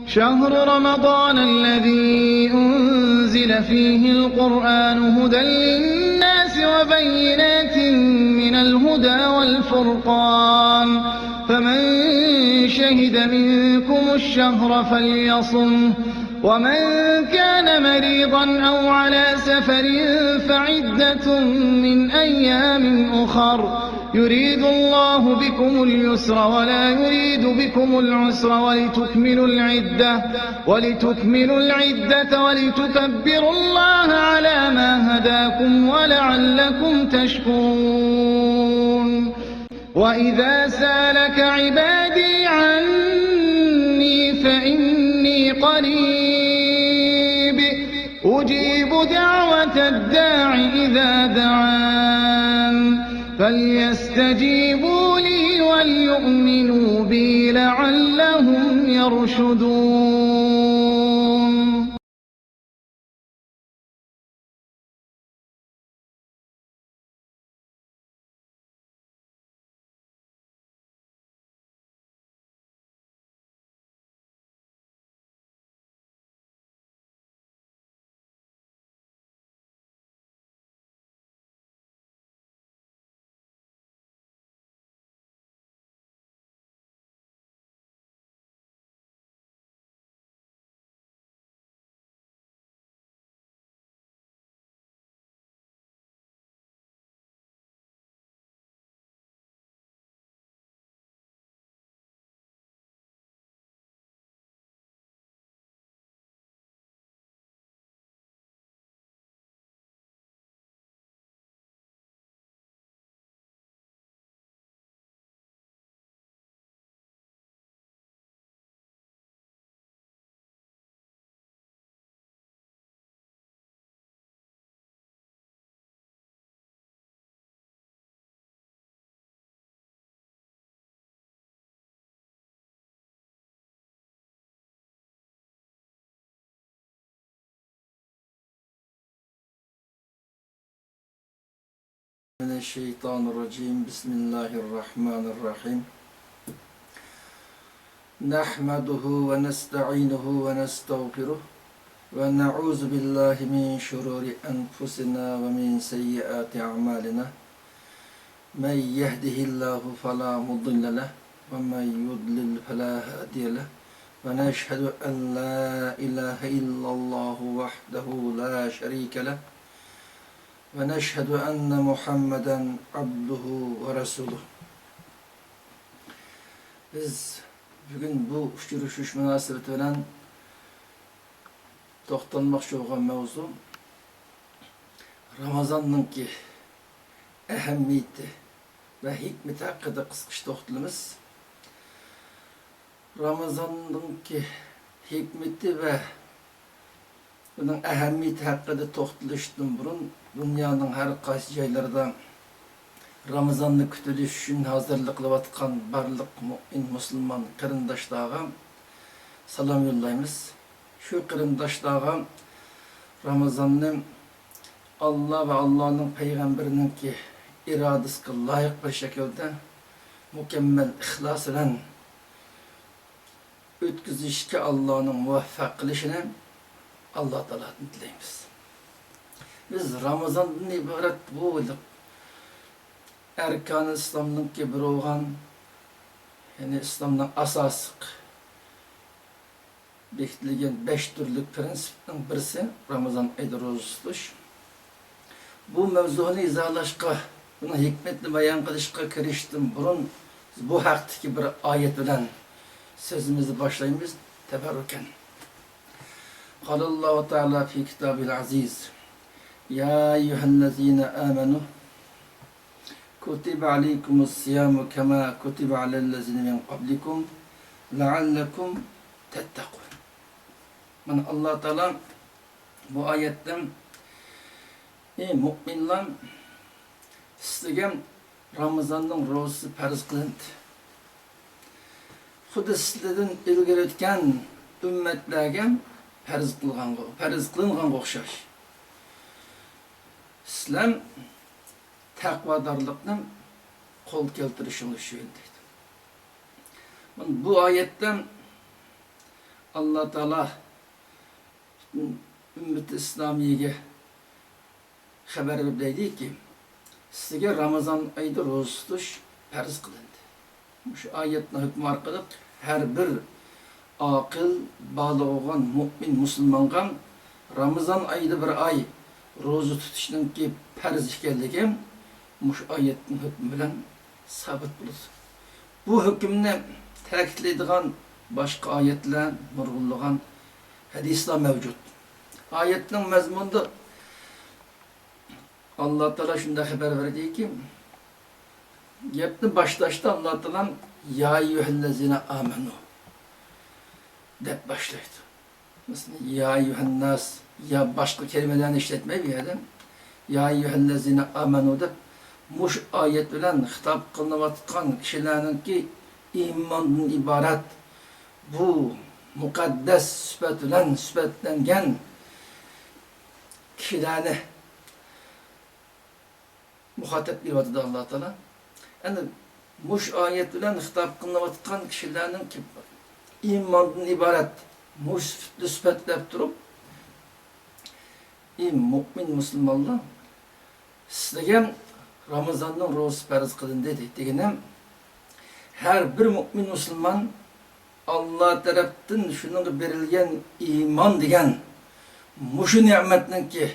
شهر رمضان الذي أنزل فيه القرآن هدى للناس وبينات من الهدى والفرقان فمن شهد منكم الشهر فليصمه ومن كان مريضا أو على سفر فعدة من أيام أخر يريد الله بكم اليسر ولا يريد بكم العسر ولتكملوا العدة ولتكبروا الله على ما هداكم ولعلكم تشكرون وإذا سالك عبادي عني فإني قريب أجيب دعوة الداع إذا دعان فليستجيبوا لي وليؤمنوا بي لعلهم يرشدون. Mineşşeytanirracim. Bismillahirrahmanirrahim. Nahmaduhu ve nesta'inuhu ve nestağfiruh ve na'uzu billahi min şururi enfusina ve min seyyiati a'malina. Men yehdihillahu fela mudille leh ve men yudlil fela hadiye leh. Ve neşhedü en la ilahe illallah vahdehu la şerike leh. Ve neşhedü enne Muhammeden abduhu ve resuluh. Biz bugün bu görüşüş münasebeti bilen toxtalmoqchi bo'lgan mavzu Ramazan'nınki ahamiyati ve hikmeti hakkında qisqacha to'xtalamiz. Ramazan'nınki hikmeti ve bunun ahamiyeti hakkında to'xtalishdan burun dünyanın her qaysi joylarida Ramazan'ni kutilish uchun hazırlık qilayotgan barliq mu'min musulmon qarindoshlarga salom yo'llaymiz. Shu qarindoshlarga Ramazan'ni Allah ve Allah'ın peygamberininkki iradasiga loyiq bir shaklda mukammal ixlos bilan o'tkazishga Allah'ın muvaffaq qilishini Allah Teala'dan dileymiz. Biz Ramazan'dan ibaret bu erkan-ı İslam'nınki bir olan, yani İslam'ın asasık bekitilgen 5 türlük prensipten birisi Ramazan ayda roza tutuş. Bu mevzunu izahlaşqa, bunu hikmetli bayan qilishqa kirishdan burun bu haqdaki bir ayet bilen sözümüzü başlayımız teberrüken. Qalallahu Teala fi kitabil aziz. Ya eyyühellezine amenu kutibe aleykumus-siyamu kema kutibe alellezine min qablikum leallekum tettekun. Yani Allah Teala bu ayetten müminler sizlerge Ramazan'ın rozası farz kılındı. Xuddi sizlerden ilgari o'tgan ümmetlerge farz kılıngan o'xshash. İslam takvadarlıktan kol keltirişini şöyle dedi. Bu ayetten Allah Teala Ümmet-i İslamiye'ye haber verdi ki sizge Ramazan ayında roza tutuş farz kılındı. Şu ayetin hükmü arkalık her bir akıl bağlı olan mümin Müslümangan Ramazan ayında bir ay roza tutuşunun ki farz işgelliği şu ayetin hükmü bilen sabit bulur. Bu hükümne tekitlediğin başka ayetler vurgulayan hadisler mevcut. Ayetin mezmununda Allah Teala şunda haber verdi ki yaptı başlaştı Allah Teala ya eyyühellezine amenu de başlaydı. Mesela ya eyyühennas ya başka kelimelerini işletmeyi bir yerden ya eyyühellezine amenu de muş ayet bilen hitap kılınavatkan kişilerin ki imanın ibaret bu mukaddes sübetlengen kişilerini muhatap bir vatıda Allah Teala. Yani muş ayet bilen hitap kılınavatkan kişilerin ki imanın ibaret muş sübetlep durup mümin Müslümanlar sizlegen Ramazan'ın roz farz kılın dedi. Degenem her bir mümin Müslüman Allah tarafından şunun verilgen iman degen muşu nimetinin ki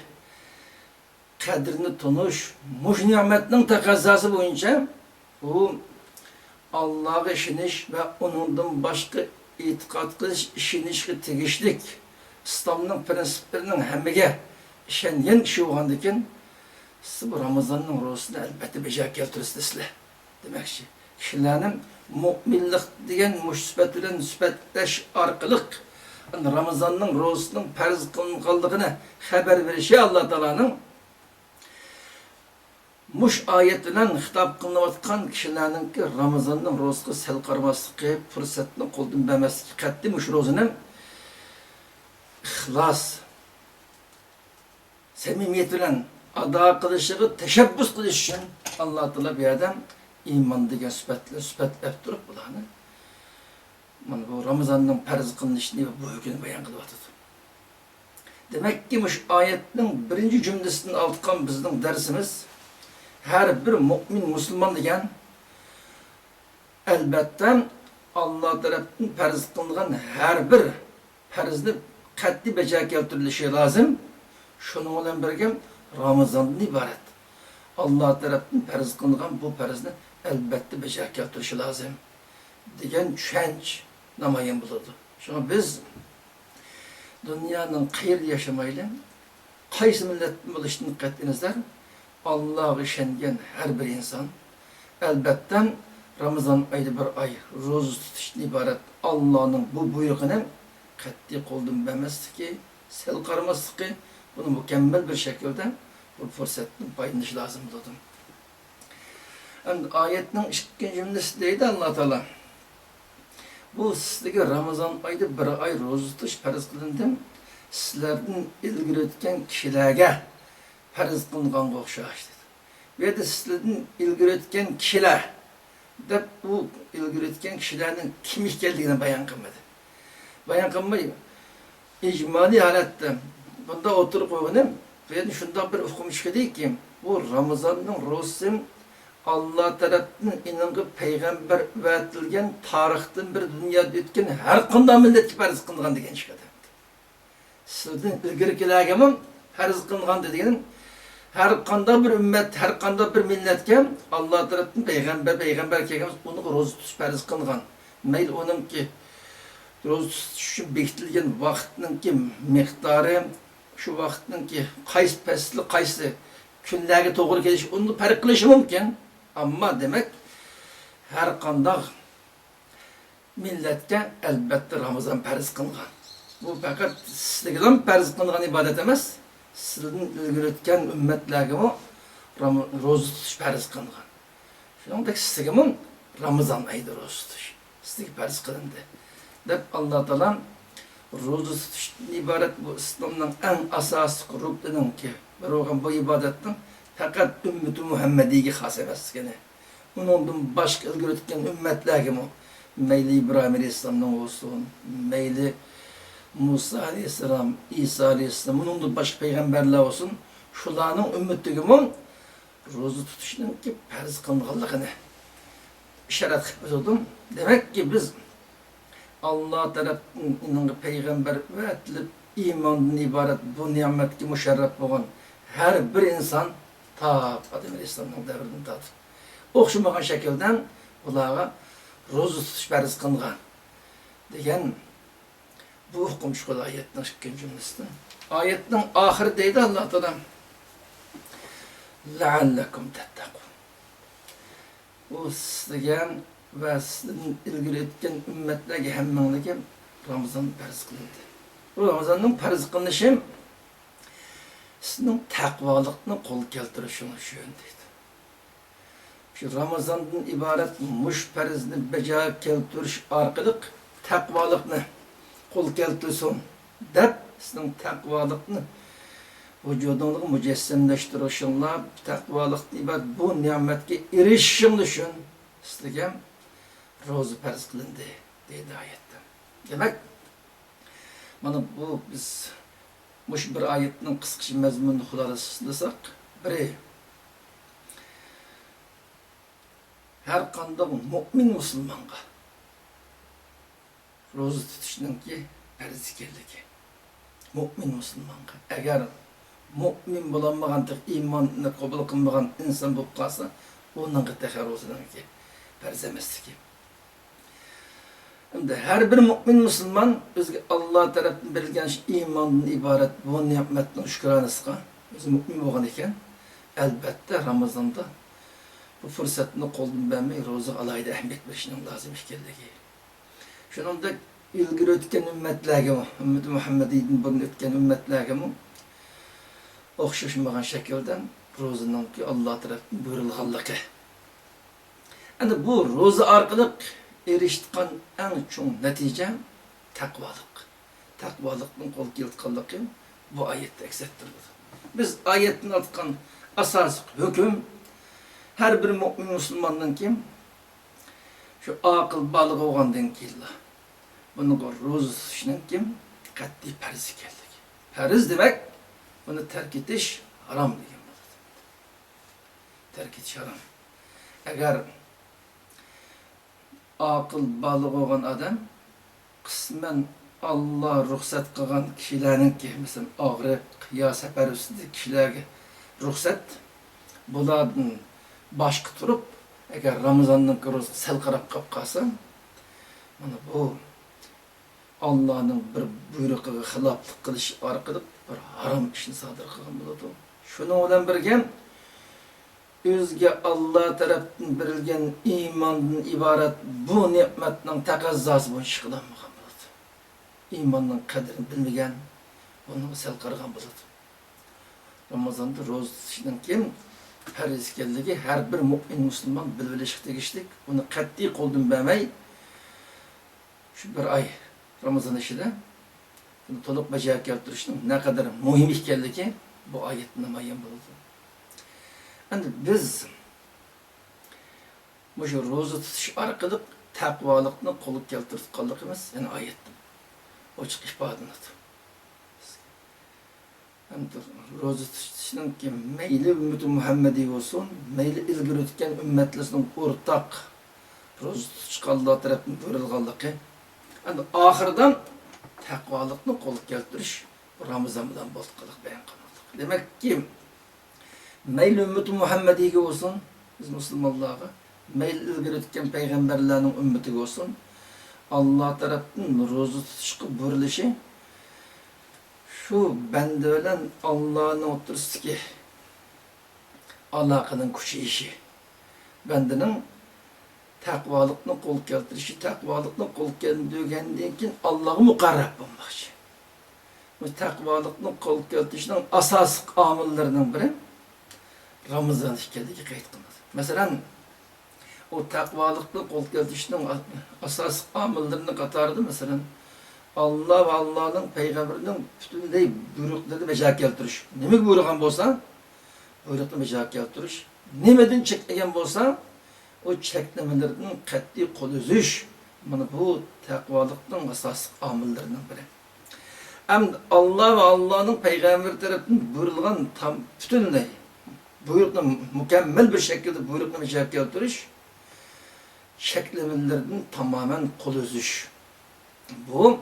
kadrini tunuş, muşu nimetinin takazası boyunca bu Allah'a işiniş ve onundan başka itikat kılış işinişki tegişlik İslam'ın prensiplerinin hemmege işengen kişi oğandaki siz bu Ramazan'ın rozasını elbette becer keltirisizle demek ki kişilerin müminlik degen müsbet bilen müsbetleş arkalık Ramazan'ın rozasının farz kılınganlığını haber verişi Allah Teala'nın muş ayet bilen hitap kılınavatkan kişilerin ki Ramazan'ın rozasını sel karmaslığı fırsatını koldan vermeslik katli muş rozanın ihlas samimiyet bilen ada kılışığı teşebbüs kılış için Allah Teala bir adam iman degen süpetlep durup bulanı bu Ramazan'ın farz kılınışını ve bu hükmünü bayan kılıvatıdı. Demek ki bu ayetin birinci cümlesini altkan bizim dersimiz her bir mümin Müslüman degen elbette Allah tarafından farz kılınan her bir farzını katli becer keltirilişi lazım. Şunun olan birge Ramazan'dan ibaret. Allah tarafından farz kılınan bu farzını elbette becer keltirişi lazım. Degen düşünç namayın bulurdu. Şuna biz dünyanın hayır yaşamayla kaysı milletin buluştuğunu dikkat edinizler. Allah'a işengen her bir insan elbette Ramazan ayı bir ay roza tutuşundan ibaret Allah'ın bu buyruğunu katli koldan vermezdi ki sel karmazdı ki bunu mükemmel bir şekilde bu fırsatın paylaşması lazım dedim. Yani ayetin ikinci cümlesindeydi Allah Teala. Bu sizdeki Ramazan ayında bir ay roza tutuş farz kılındım. Sizlerden ilgili etken kişilerge farz kılıngan okşaş dedi. Ve de sizlerden ilgili etken kişiler de bu ilgili etken kişilerin kim geldiğini bayan kılmadı. Bayan kılmayı icmali halette bunda oturup koyunum ve şundan bir okumuş değil ki bu Ramazan'ın rozası Allah tarafından inanıp peygamber vaadilgen tarihten bir dünyada ötken her kanda millet farz kılıngan degen çıkadı. Sizden ilgirikilergemin farz kılıngan dediğinin her kanda bir ümmet, her kanda bir milletke Allah tarafından peygamber kegemiz onu roza tutuş farz kılıngan. Meyl onun ki roza tutuşun bekitilgen vaktinin ki miktarı şu vaktinin ki kaysi pesli kaysi günlerge doğru geliş onu fark kılışı mümkün. Ama demek her kanda milletke elbette Ramazan farz kılıngan. Bu fakat sizden farz kılıngan ibadet emez. Sizden ilgili etken ümmetlerge o roza tutuş farz kılıngan. Şunun sizden Ramazan ayıdır roza tutuş. Sizden farz kılındı. Dep Allah Teala roza tutuştan ibaret bu İslam'ın en asas ruknunun ki bir olan bu ibadetten fakat ümmeti Muhammedi'ye has emez gene. Ondan başka ilgili etken ümmetlerge o meyli İbrahim Aleyhisselam'dan olsun, meyli Musa aleyhisselam, İsa aleyhisselam, bunun da başka peygamberler olsun. Şularning ümmetigimin roza tutuşunun ki farz kılınganligini işaret qilib demek ki biz Allah tarafından peygamber ve etilip imandan ibaret bu nimetki müşerref olan her bir insan ta Adem Aleyhisselam'ın devrinden tadı. Okşamagan şekilden bunlara roza tutuş farz kılıngan degan bu hukum şu ayetden çıkan cümlesinden. Ayetin ahiri deydi Allah Teala لَعَلَّكُمْ تَتَّقُونَ. Bu sizden ve sizin ilgili etken ümmetlerge hemmenlege Ramazan farz kılındı. Bu Ramazan'ın farz kılınışı sizin takvalıkını kol keltirişiniz şu yöndeydi. Şu Ramazan'dan ibaret muş farzını beca keltiriş arkalık takvalıkını kol keltirsin dep sizin takvalıkını vücudunu mücessemleştirişinle takvalık ibadet bu nimetke erişişin düşün istegem roza farz kılındı deydi ayette. Demek mana bu biz muş bir ayetinin kıskışı mezmununu xularasıslasak biri her qanday mümin musulmonga roza tutuşning ki farz ekanligi. Mümin musulmonga agar mümin bo'lolmagandir, iymonni qabul qilmagan inson bo'lib qolsa, onun teharrusununki farz emasligi. Endi her bir mümin musulmon bizga Alloh tarafından berilgan iymondan iborat bu ne'matning shukronasiga o'zi mümin bo'lgan ekan, albatta Ramazonda bu fursatni qo'ldan bermay roza alayda ahamiyat berishning lozim ekanligi. Shuningdek ilgari o'tgan ummatlarga, ummati Muhammadiyning burun o'tgan ummatlarga o'xshashmagan shaklda ro'ziningki Alloh tarafından buyurilganligi. Endi bu roza orqali eriştiğin en çok netice takvalık. Takvalıkın kol keltirganligi bu ayette eksettirildi. Biz ayetin atkan asas hüküm her bir mümin Müslümanın kim şu akıl balığı olgandan keyin bunu roza kim qat'i farz ekanligi. Farz demek bunu terk etish haram degan bo'ladi. Terk etish haram. Eğer akıl balığı olan adam kısmen Allah ruhsat kılgan kişilerin ki mesela ağrı, ya sefer üstünde kişilerge ruhsat bulardan başka turup eğer Ramazan'ın kırılsa sel karab kap kalsa bu Allah'ın bir buyruğuna hilaflık kılış arkalık bir haram işini sadır kılgan buladı. Şunu olan birgen özge Allah tarafından berilgen imandan ibaret bu nimetnin takazzası bunu şıkılanmagan buladı. İmanın kadrini bilmegen bunu sel kargan buladı. Ramazan'da roza tutuşundan kim farz ekanligi her bir mümin Müslüman bilbilishik tegishlik. Bunu qat'iy qo'ldan bermay şu bir ay Ramazan ishida bunu to'liq bajarib keltirishning ne kadar muhim ekanligi bu oyatda namoyon bo'ldi. Endi biz şu roza tutuş orqali taqvolikni qo'lga keltirganligimiz yani oyatda ochiq ifodalanadi. Endi roza tutishning ki mayli ümmeti Muhammadiy olsun, mayli ilgari o'tgan ummatlarning o'rtaq roza tutishga Alloh tarafından buyurilganligi. Endi oxiridan taqvolikni qo'lga keltirish Ramazon bilan bo'lganlik bayon qilinadi. Demek ki mayli ümmeti Muhammadiga olsun, biz Müslümanlarga, mayli ilgari o'tgan payg'ambarlarning ummatiga olsun, Allah tarafından roza tutishga burilishi şu bende ölen Allah'ın otursun alaqının kuchayışı. Bendenin takvalıkını kol keltirişi, takvalıkını kol keltirgandan keyin Allah'a muqarrab bo'lmoqchi. Bu takvalıkını kol keltirishning asosiy omillaridan biri Ramazon ekanligi qayd qilinadi. Masalan, o takvalıkını kol keltirishning asosiy omillarining qatorida masalan Allah ve Allah'ın peygamberinin bütünlüğü buyruklarını beca keltiriş. Nemi buyurgan bolsa, buyruklarını beca keltiriş. Nemeden çekmegen bolsa, o çeklemelerinin qat'iy qo'l uzish. Mana bu taqvolikning asosiy omillaridan biri. Hem Allah ve Allah'ın peygamberi tarafından buyurulan tam bütünlüğü, buyrukla mükemmel bir şekilde buyrukla mücadele ettiriş, şeklemelerden tamamen kol üzüş. Bu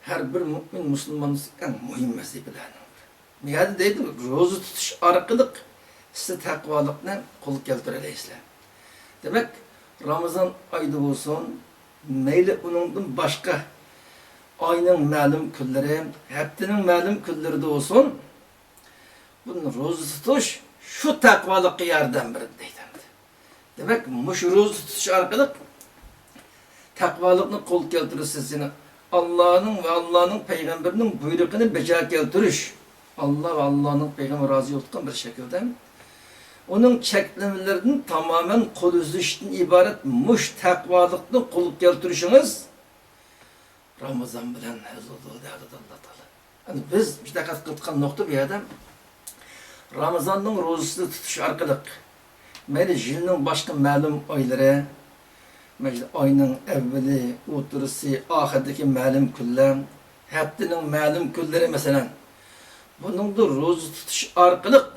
her bir mümin Müslümanın en mühim meselelerinden. Niyade deydim, rozu tutuş arkalık size takvalıkla kol keltireysizler. Demek Ramazan ayda olsun, meyli onundan başka ayının məlum külleri, haftanın məlum külleri de olsun, bunun rozu tutuş şu takvalık yerden biri deydi. Demek şu rozu tutuş arkalık takvalıkını kol keltirirsiz yine. Allah'ın ve Allah'ın peygamberinin buyrukunu becer keltiriş. Allah ve Allah'ın peygamberi razı olduktan bir şekilde onun çeklemelerinin tamamen kol üzüşten ibaret muş takvalıkını kol keltirişiniz Ramazan bilen huzurlu değerli Allah Teala. Yani biz bir dikkat kıldıkan nokta bir adam Ramazan'ın rozusunu tutuş arkalık meyli yılın başka məlum ayları meyli ayının evveli, oturusu, ahirdeki məlum küller, haftanın məlum külleri mesela bunun da rozu tutuş arkalık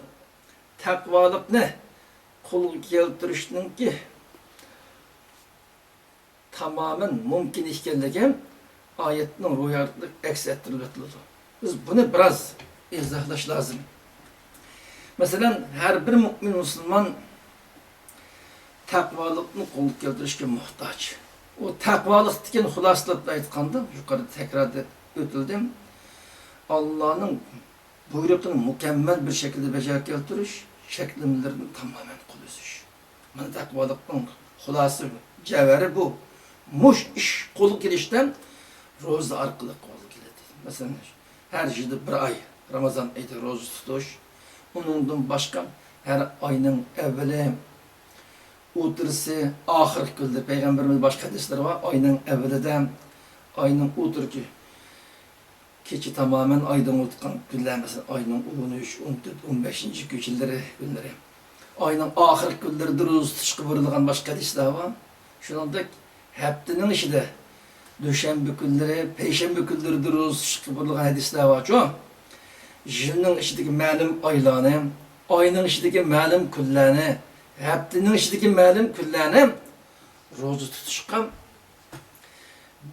takvalık ne? Kul keltirişinin ki tamamen mümkün işkenlegen ayetinin ruhiyatlık eks ettirildi. Biz bunu biraz izahlaş lazım. Mesela her bir mümin Müslüman takvalıkını kul keltirişke muhtaç. O takvalık diken hulasılıkla aytkandı, yukarıda tekrar ötüldüm. Allah'ın buyrukunu mükemmel bir şekilde becer keltiriş, şeklimlerini tamamen kul üzüş. Yani takvalıkın hulası, cevheri bu. Muş iş kolu girişten rozu arkalı kolu geldi. Mesela her yılda bir ay Ramazan ayda rozu tutuş. Onundan başka her ayının evveli, utursi, ahir kıldı. Peygamberimiz başka hadisleri var. Ayının evveliden, ayının uturki keçi tamamen aydan utkan günler mesela ayının 13, 14, 15. günleri. Ayının ahir günleri rozu tutuşu buyurulgan başka hadisler var. Şununda haftanın işi de düşenbe günleri, peşembe günleri rozu tutuşu buyurulgan hadisler var. Çoğu yılın işideki məlum aylarını, ayının işideki məlum günlerini, haftanın işideki məlum günlerini rozu tutuşkan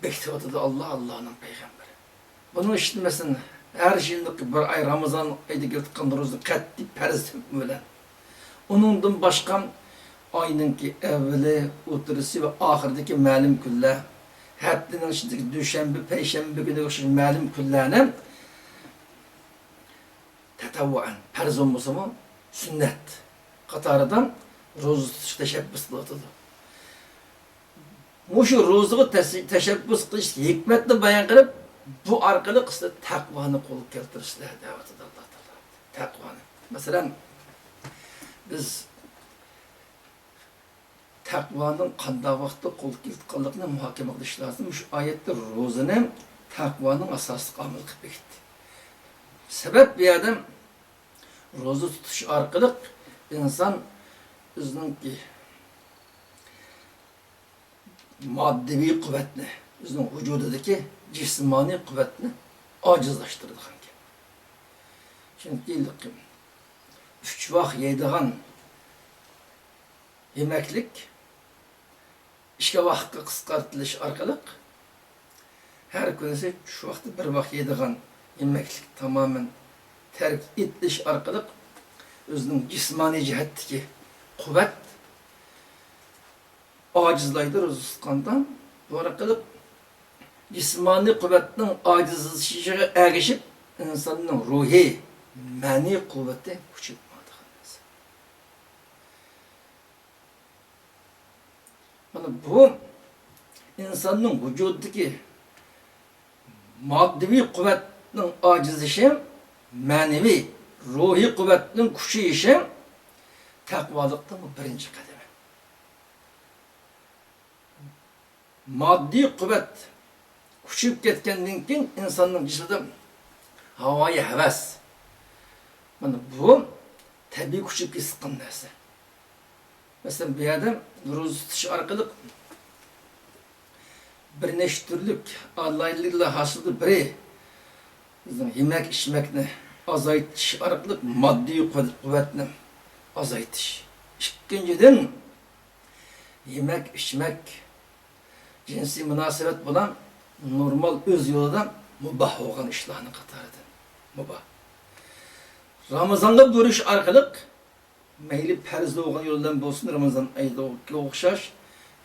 bekliyordu Allah Allah'ın peygamberi. Bunun için mesela her yıllık bir ay Ramazan ayda girdik rozu katli perz hükmüyle. Onundan başka ayının ki evveli, oturusu ve ahirdeki məlum günler, haftanın işideki düşenbe, peşembe günü məlum günlerini tetavvuen, perz olmasa mı sünnet katarıdan rozu tutuş teşebbüs kılıtıldı. Muşu rozuğu teşebbüs kılış hikmetli bayan kılıp bu arkalı kısmı takvanı kol keltirişler davet edilir Allah Teala. Takvanı. Mesela biz takvanın kanda vakti kol keltirişlerini muhakeme kılış lazım. Şu ayette rozunu takvanın asası kamil kılıp gitti. Sebep bir adam rozu tutuş arkalık insan özünün ki maddevi kuvvetini, özünün vücudundaki cismani kuvvetini acizlaştırdı hangi. Şimdi değildik ki 3 vaxt yeydiğen yemeklik 2 vaxtga kıskartılış arkalık her günüse 3 vaxtı 1 vaxt yeydiğen yemeklik tamamen terk etiliş arkalık özünün cismani cihetteki kuvvet acizlaydı rozuskandan. Bu arkalık cismani kuvvetinin acizleşişine erişip insanın ruhi, mani kuvveti küçültmedi. Yani bu insanın vücudundaki maddevi kuvvetinin acizleşi, manevi, ruhi kuvvetinin küçüğüşü takvalıkta bu birinci kademe. Maddi kuvvet küçüp ketkendiğinden keyin insanın cisminde havaya heves. Yani bu tabi küçüp sıkın narsa. Mesela bir adam rozu tutuş arkalık bir neçe türlük Allah'ıyla hasılı biri Bizim yemek içmekni azaytish orqali moddiy quvvatni azaytish. İkinciden yemek içmek cinsi münasebet bulan normal öz yoldan mubah olan işlerini katarıdır. Mubah. Ramazan'da buyuruş arkalık meyli perzde olan yoldan olsun Ramazan ayında okşaş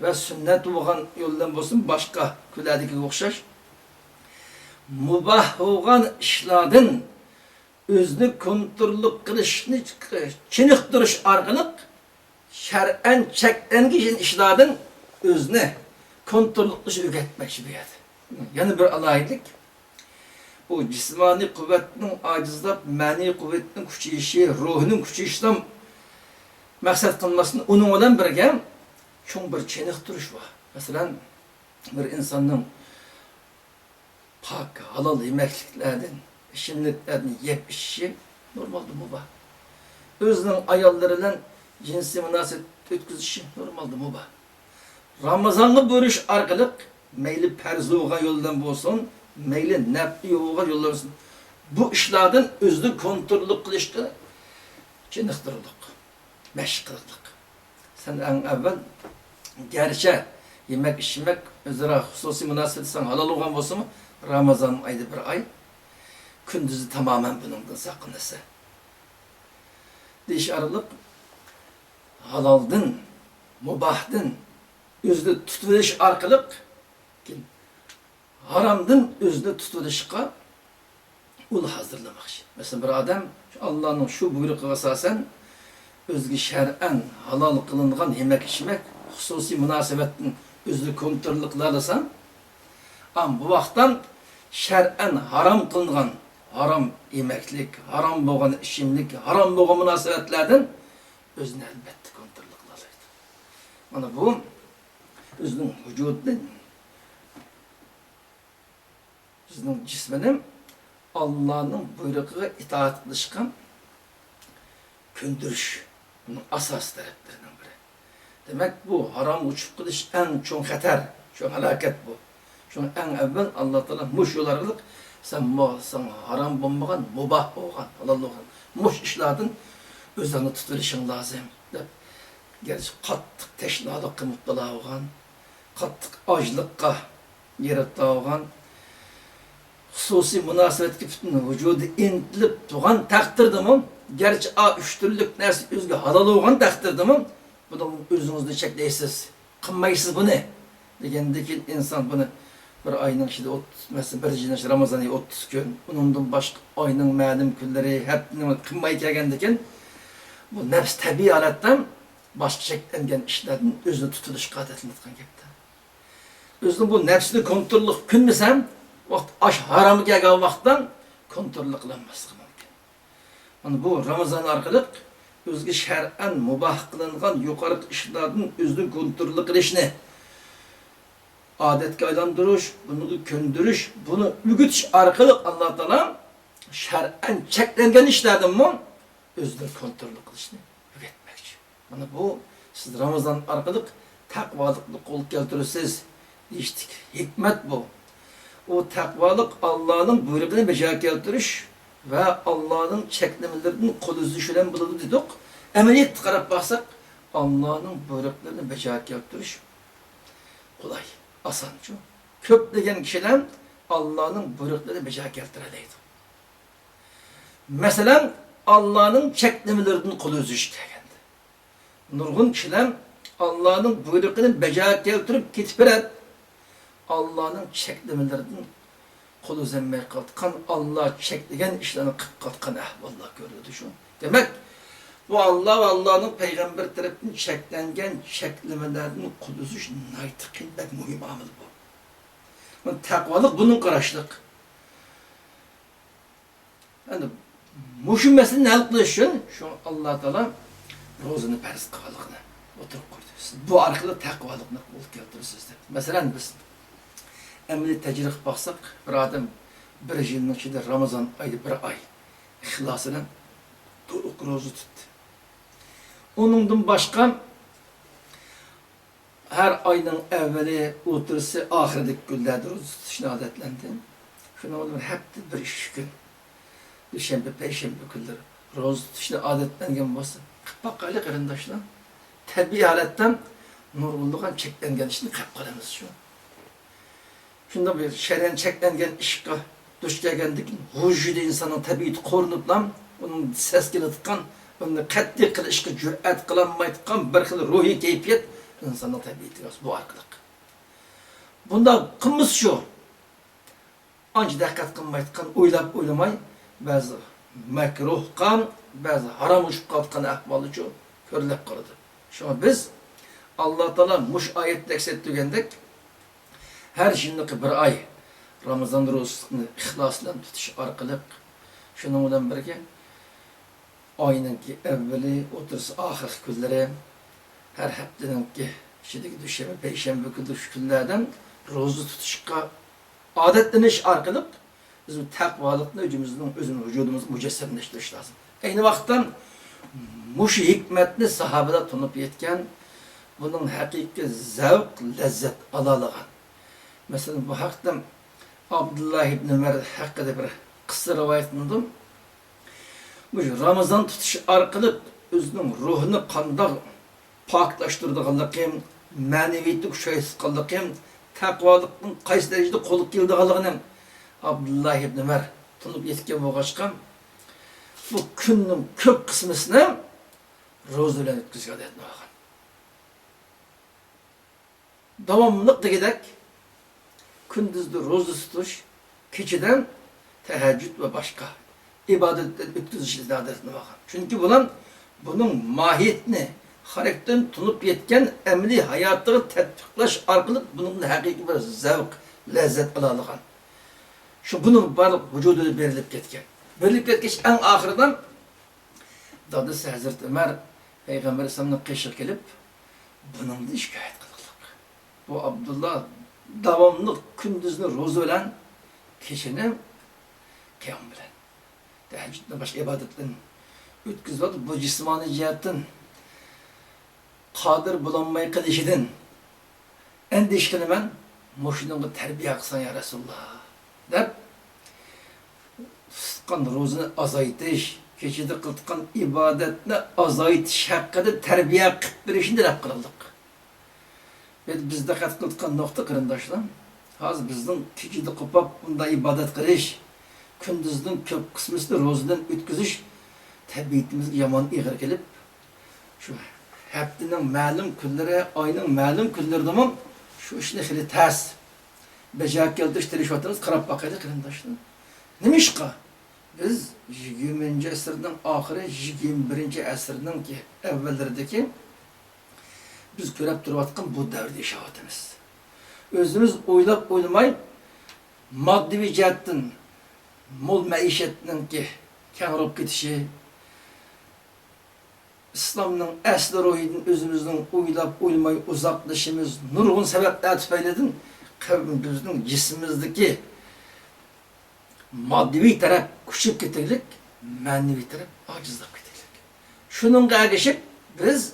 ve sünnet olan yoldan olsun başka külerdeki okşaş mubah olan işlerden özünü kontrollük kılışını çiniktiriş arkalık şer'en çeklengiş işlerden özünü kontrollük dışı üretmek bir yer. Yani bir alaylık bu cismani kuvvetinin acizlap, mani kuvvetinin küçüğüşü, ruhunun küçüğüşten maksat kılmasını onun olan birge çok bir çenik duruş var. Mesela bir insanın pak, halal yemekliklerden, şimdiliklerden yep işi normalde mubah. Özünün ayarlarıyla cinsi münasebet ötküzüşü normalde mubah. Ramazan'ı buyuruş arkalık meyli perzi olan yoldan olsun, meyli nefli olan yoldan olsun. Bu işlerden özünü kontrollük kılıştı, çeniktirlik, meşgullik. Sen en evvel gerçi yemek içmek üzere hususi münasebet sen halal olan olsun mu? Ramazan ayda bir ay, gündüzü tamamen bunundan sakınırsa. Diş aralık halaldın, mubahdın, özünü tutuluş arkalık, haramdın özünü tutuluşka ul hazırlamak. Mesela bir adam Allah'ın şu buyruğu esasen özgü şer'en halal kılıngan yemek içmek, hususi münasebetin özlü kontrollüklerlesan, ama bu vaktan şer'en haram kılıngan, haram yemeklik, haram boğan işimlik, haram boğan münasebetlerden özünü elbette kontrollüklerleydi. Bana bu özünün vücudunun, özünün cisminin Allah'ın buyruğuna itaat kılışkan köndürüş. Bunun asas tareplerinden biri. Demek bu haram uçup kılış en çok hater, çok halaket bu. Çünkü en evvel Allah Teala muş yolarlık sen haram bulmagan, mubah olgan, halal olgan, muş işlerden özlerini tutuluşun lazım. Gerçi kattık teşnalıkka mutluluğa olgan, kattık acılıkka yarattığa olgan, hususi münasebetki bütün vücudu intilip tuğan takdirdi mi? Gerçi üç türlük nersi özgü halal olgan takdirdi mi? Bunu özünüzde çekleysiz, kınmayısız bu ne? Degendeki insan bunu bir ayının işte mesela bir cinaş Ramazan'ı 30 gün, onundan başka ayının ma'lum günleri hep kınmayı kelgendeken bu nefs tabi aletten başka şeklengen işlerden özünü tutuluş adetini tutkan gepti. Özünü bu nefsini kontrollük künmesem vakt aş haramı gelgen vakttan kontrollü kılanması mümkün. Yani bu Ramazan arkalık özgü şer'en mubah kılıngan yukarı işlerden özünü kontrollü kılışını adetke aylandırış, bunu köndürüş, bunu ügütüş arkalı Allah Teala şer'en çeklengen işlerden mi özünü kontrollü kılışını üretmek için. Yani bu siz Ramazan arkalık takvalıklı kol keltirirsiniz diyiştik. Hikmet bu. O takvalık Allah'ın buyruğunu becer keltiriş ve Allah'ın çeklemelerinin kol üzüşülen buludu dedik. Emeliyet karab baksak Allah'ın buyruklarını becer keltiriş kolay. Asan çünkü. Köplegen kişiler Allah'ın buyruklarını becer keltireleydi. Mesela Allah'ın çeklemelerinin kol üzüşü degendi. Nurgun kişiler Allah'ın buyruklarını becer keltirip gitpiret. Allah'ın çeklemelerinin kolu zemmeye katkan, Allah çeklegen işlerini katkan ahvallah görüyordu şu. Demek bu Allah ve Allah'ın peygamber tarafından çeklengen çeklemelerinin kulusu naytıkın pek mühim amel bu. Yani takvalık bunun karşılık. Yani muşun meselini ne kılışın? Şu Allah Teala rozunu perz kıvalıkını oturup koydu. Bu arkada takvalıkını bulup getirirsiniz. Mesela biz emri tecrik baksak bir adam bir yılın içinde Ramazan ayı bir ay ihlasıyla doluk rozu tuttu. Onundan başka her ayının evveli, oturası, ahirdeki günlerde rozu tutuşuna adetlendi. Şuna olur hepti bir iş gün. Düşenbe, peşembe günleri. Roz tutuşuna adetlengen olsa. Bakkali kırındaşlar. Terbiye haletten nurgulluğun çeklengen işini kapkalımız şu. Şunda bir şeren çeklengen işe duş gelgendik. Hujjide insanın tabiiyeti korunup lan, onun sesini tıkan, onu katli kılışkı cüret kılanmaydıkan bir xil ruhi keyfiyet insanın tabiiyeti bu arkalık. Bunda kımız şu. Anca dikkat kılmaydıkan, oylamay, bazı mekruh kan, bazı haram uçup kaldıkan ahvalı şu, körlep kaladı. Şuna biz Allah Teala muş ayet eksettiğindik, her şimdiki bir ay Ramazan rozasını ihlasla tutuş arkalık, şunun bilan birge ayınınki evveli, otursa ahir günleri, her haftanınki şimdiki düşeme, peşembe günü şu günlerden roza tutuşka adetleniş arkalık bizim takvalıkla özümüzün vücudumuzu mücessemleştiriş lazım. Aynı vakittan muşu hikmetli sahabede tunup yetken bunun hakiki zevk, lezzet alalığın. Mesela bu hakta Abdullah ibn Ömer hakkında bir kısa rivayet buldum. Bu Ramazan tutuşu arkalık özünün ruhunu kanda paklaştırdığınlıqım, maneviyeti kuşayısqanlıqım, takvalıqın qaysı derecede qolub keldiğinliğinin Abdullah ibn Ömer tunup yetken boğaçqam bu günün kök kısmısını roza bilen ötküzge adetine bakın. Davamlılık da gidek, gündüzde roza tutuş, keçiden teheccüd ve başka ibadetten ötküzüşü adetine bakın. Çünkü bunun mahiyetini, karakterini tunup yetken emri hayatını tetbiklaş arkalık bunun hakiki bir zevk, lezzet alalığın. Şu bunun varlık vücudunu verilip ketken. Verilip ketkeş en ahırdan dadısı Hazreti Ömer Peygamber Aleyhisselam'ın kışık gelip bunun da şikayet kıldık. Bu Abdullah davamlı gündüzünü roza bilen kişinin kıyam bilen. Teheccüdden başka ibadetlerin ötküzüldü. Bu cismani cihetten kadir bulanmayı kılışıdın. Endişkini ben muşunun terbiye kısan ya Resulullah der. Tutkan rozunu azaytış, keçide kıldıkan ibadetini azaytış hakkında terbiye kıtbirişinde de kıldık. Ve bizde kat kıldıkan nokta kırındaşlar. Hazır bizden keçide kopap bunda ibadet kılış, gündüzün kök kısmısını rozudan ötküzüş, terbiyetimizde yaman iğir gelip, şu heptinin ma'lum günleri, ayının ma'lum günleri de şu işine hili ters. Becak geldi işte rişvatınız karab bakaydı kırındaşlar. Neymiş ki? Biz 20. asırdan ahire 21. asırdan ki evvellerdeki biz görüp duruvatkan bu devirde işaretimiz. Özümüz oylap oylamay maddi cihetten mol meişetinin ki kenarıp gidişi İslam'ın əsli ruhidin özümüzün oylap oylamay uzaklaşımız nurgun sebepler tüfeyledin kavmimizin cismimizdeki maddi taraf küçük getirlik, manevi taraf acizlik getirlik. Şunun kardeşim biz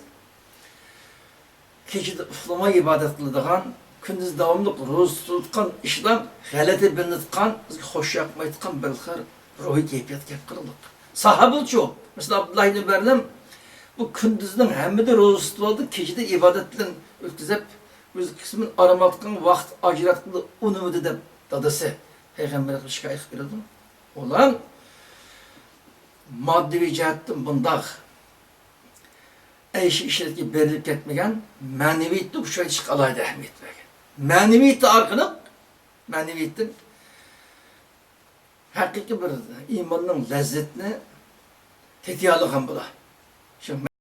keçide uflama ibadet kıldığın, gündüz davamlı roz tutkan işlem, galete binletkan, hoş yapmaydıkan belkar ruhi keyfiyet kep kırıldık. Sahabıl çoğu. Mesela Abdullah ibn Ömer'le bu gündüzden hem de roz tutuldu, keçide ibadetle ötküzep, biz kısmın aramaktan vakt acıratlı onu dedip dadısı. Peygamber'e şikayet edildim. Olan maddi cihetten bundak eşi işletki berilip ketmegen maneviyetli bu şey çık alayda ehemmiyet vergen. Maneviyetli arkalık maneviyetin hakiki bir imanın lezzetini tetiyalıkan bula. Şimdi